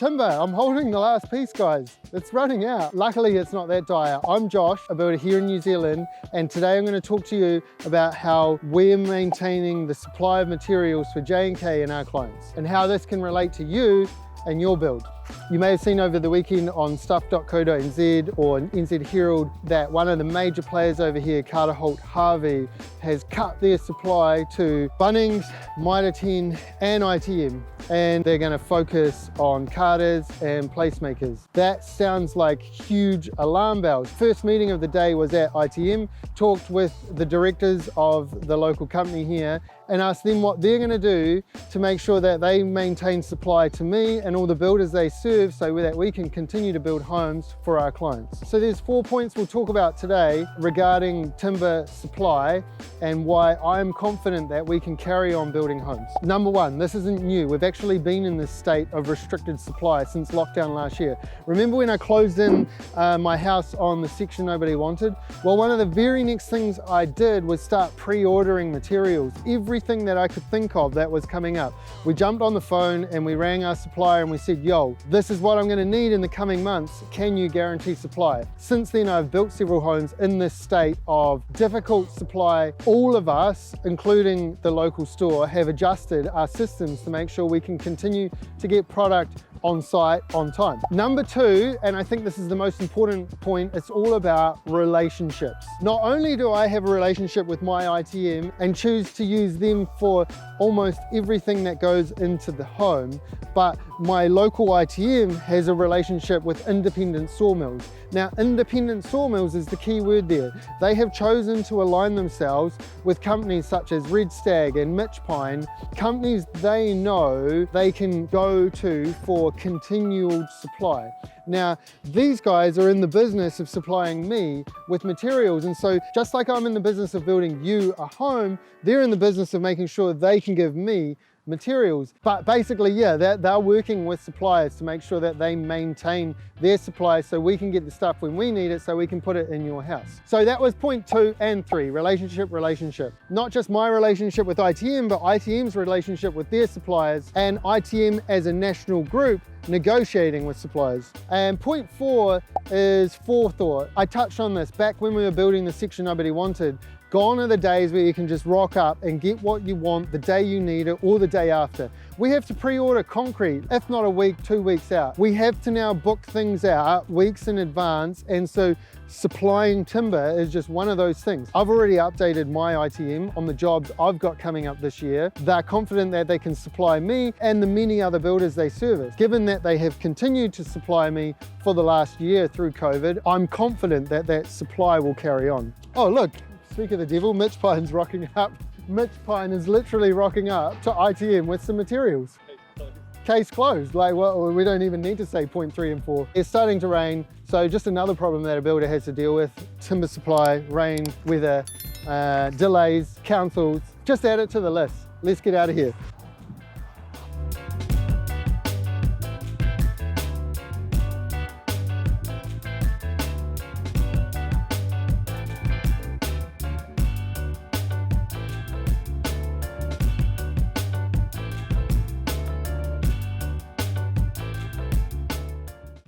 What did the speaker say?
Timber, I'm holding the last piece, guys. It's running out. Luckily, it's not that dire. I'm Josh, a builder here in New Zealand, and today I'm going to talk to you about how we're maintaining the supply of materials for J&K and our clients, and how this can relate to you and your build. You may have seen over the weekend on stuff.co.nz or NZ Herald that one of the major players over here, Carter Holt Harvey, has cut their supply to Bunnings, Mitre 10 and ITM, and they're going to focus on carters and placemakers. That sounds like huge alarm bells. First meeting of the day was at ITM, talked with the directors of the local company here and asked them what they're going to do to make sure that they maintain supply to me and all the builders they serve so that we can continue to build homes for our clients. So there's 4 points we'll talk about today regarding timber supply and why I'm confident that we can carry on building homes. Number one, this isn't new. We've actually been in this state of restricted supply since lockdown last year. Remember when I closed in my house on the section nobody wanted? Well, one of the very next things I did was start pre-ordering materials. Everything that I could think of that was coming up. We jumped on the phone and we rang our supplier and we said, yo, this is what I'm going to need in the coming months. Can you guarantee supply? Since then, I've built several homes in this state of difficult supply. All of us, including the local store, have adjusted our systems to make sure we can continue to get product on site on time. Number two, and I think this is the most important point, it's all about relationships. Not only do I have a relationship with my ITM and choose to use them for almost everything that goes into the home, but my local ITM has a relationship with independent sawmills. Now, independent sawmills is the key word there. They have chosen to align themselves with companies such as Red Stag and Mitch Pine, companies they know they can go to for continual supply. Now, these guys are in the business of supplying me with materials, and so just like I'm in the business of building you a home, they're in the business of making sure they can give me materials. But basically, yeah, they're working with suppliers to make sure that they maintain their supply so we can get the stuff when we need it so we can put it in your house. So that was point 2 and 3, relationship. Not just my relationship with ITM, but ITM's relationship with their suppliers and ITM as a national group negotiating with suppliers. And point 4 is forethought. I touched on this back when we were building the section nobody wanted. Gone are the days where you can just rock up and get what you want the day you need it or the day after. We have to pre-order concrete, if not a week, 2 weeks out. We have to now book things out weeks in advance, and so supplying timber is just one of those things. I've already updated my ITM on the jobs I've got coming up this year. They're confident that they can supply me and the many other builders they service. Given that they have continued to supply me for the last year through COVID, I'm confident that that supply will carry on. Oh, look. Speak of the devil, Mitch Pine's rocking up. Mitch Pine is literally rocking up to ITM with some materials. Case closed. Like, well, we don't even need to say point 3 and 4. It's starting to rain, so just another problem that a builder has to deal with. Timber supply, rain, weather, delays, councils. Just add it to the list. Let's get out of here.